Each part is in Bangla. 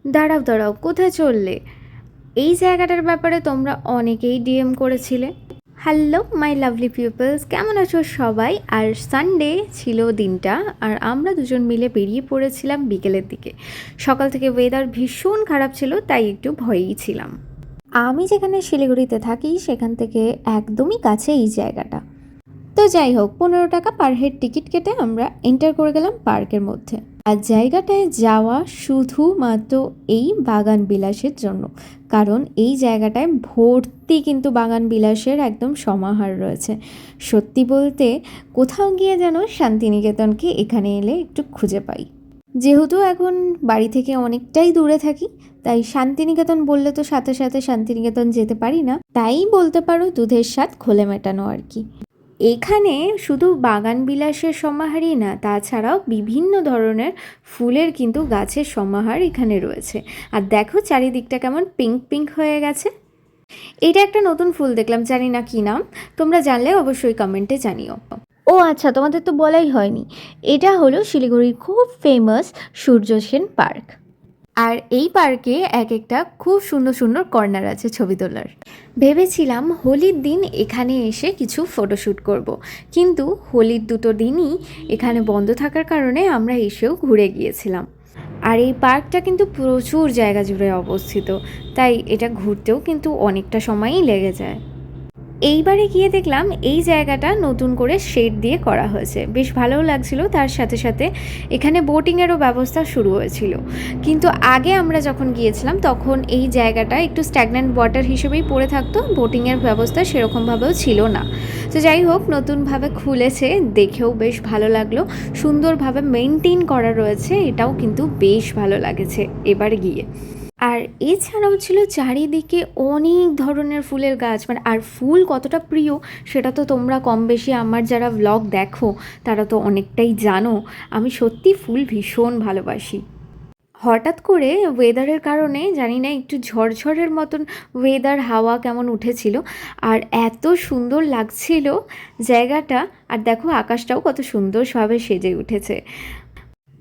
দাঁড়াও দাঁড়াও, কোথায় চললে? এই জায়গাটার ব্যাপারে তোমরা অনেকেই ডিএম করেছিলে। হ্যালো মাই লাভলি পিপলস, কেমন আছো সবাই? আর সানডে ছিল দিনটা, আর আমরা দুজন মিলে বেরিয়ে পড়েছিলাম বিকেলের দিকে। সকাল থেকে ওয়েদার ভীষণ খারাপ ছিল, তাই একটু ভয়েই ছিলাম। আমি যেখানে শিলিগুড়িতে থাকি সেখান থেকে একদমই কাছে এই জায়গাটা। তো যাই হোক, 15 টাকা পার হেড টিকিট কেটে আমরা এন্টার করে গেলাম পার্কের মধ্যে। আর জায়গাটায় যাওয়া শুধুমাত্র এই বাগান বিলাসের জন্য, কারণ এই জায়গাটায় ভর্তি কিন্তু বাগান বিলাসের একদম সমাহার রয়েছে। সত্যি বলতে কোথাও গিয়ে যেন শান্তিনিকেতনকে এখানে এলে একটু খুঁজে পাই। যেহেতু এখন বাড়ি থেকে অনেকটাই দূরে থাকি, তাই শান্তিনিকেতন বললে তো সাথে সাথে শান্তিনিকেতন যেতে পারি না, তাই বলতে পারো দুধের স্বাদ ঘোলে মেটানো আর কি। এখানে শুধু বাগান বিলাসের সমাহারই না, তাছাড়াও বিভিন্ন ধরনের ফুলের কিন্তু গাছের সমাহার এখানে রয়েছে। আর দেখো চারিদিকটা কেমন পিঙ্ক পিঙ্ক হয়ে গেছে। এটা একটা নতুন ফুল দেখলাম, জানি না কি নাম, তোমরা জানলে অবশ্যই কমেন্টে জানিও। ও আচ্ছা, তোমাদের তো বলাই হয়নি, এটা হলো শিলিগুড়ির খুব ফেমাস সূর্য সেন পার্ক। আর এই পার্কে এক একটা খুব সুন্দর সুন্দর কর্নার আছে ছবি তোলার। ভেবেছিলাম হোলির দিন এখানে এসে কিছু ফটোশ্যুট করব, কিন্তু হোলির দুটো দিনই এখানে বন্ধ থাকার কারণে আমরা এসেও ঘুরে গিয়েছিলাম। আর এই পার্কটা কিন্তু প্রচুর জায়গা জুড়ে অবস্থিত, তাই এটা ঘুরতেও কিন্তু অনেকটা সময়ই লেগে যায়। এইবারে গিয়ে দেখলাম এই জায়গাটা নতুন করে শেড দিয়ে করা হয়েছে, বেশ ভালোও লাগছিল। তার সাথে সাথে এখানে বোটিংয়েরও ব্যবস্থা শুরু হয়েছিল, কিন্তু আগে আমরা যখন গিয়েছিলাম তখন এই জায়গাটা একটু স্ট্যাগন্যান্ট ওয়াটার হিসেবেই পড়ে থাকতো, বোটিংয়ের ব্যবস্থা সেরকমভাবেও ছিল না। তো যাই হোক, নতুনভাবে খুলেছে, দেখেও বেশ ভালো লাগলো, সুন্দরভাবে মেনটেন করা রয়েছে, এটাও কিন্তু বেশ ভালো লাগেছে এবার গিয়ে। আর এছাড়াও ছিল চারিদিকে অনেক ধরনের ফুলের গাছ, মানে আর ফুল কতটা প্রিয় সেটা তো তোমরা কম বেশি আমার যারা ব্লগ দেখো তারা তো অনেকটাই জানো। আমি সত্যি ফুল ভীষণ ভালোবাসি। হঠাৎ করে ওয়েদারের কারণে জানি না একটু ঝড়ঝড়ের মতন ওয়েদার, হাওয়া কেমন উঠেছিল, আর এত সুন্দর লাগছিল জায়গাটা। আর দেখো আকাশটাও কত সুন্দরভাবে সেজে উঠেছে।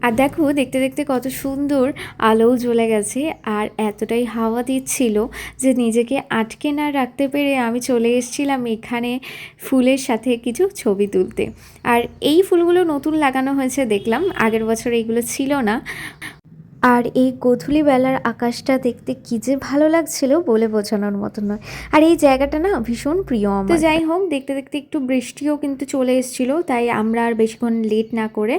আর দেখো দেখতে দেখতে কত সুন্দর আলোও জ্বলে গেছে, আর এতটাই হাওয়া দিচ্ছিল যে নিজেকে আটকে না রাখতে পেরে আমি চলে এসেছিলাম এখানে ফুলের সাথে কিছু ছবি তুলতে। আর এই ফুলগুলো নতুন লাগানো হয়েছে দেখলাম, আগের বছর এইগুলো ছিল না। আর এই গোধূলি বেলার আকাশটা দেখতে কী যে ভালো লাগছিল বলে বোঝানোর মতো নয়। আর এই জায়গাটা না ভীষণ প্রিয় আমার। তো যাই হোক, দেখতে দেখতে একটু বৃষ্টিও কিন্তু চলে এসেছিলো, তাই আমরা আর বেশিক্ষণ লেট না করে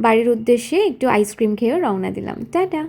বাড়ির উদ্দেশ্যে একটু আইসক্রিম খেয়েও রওনা দিলাম। টাটা।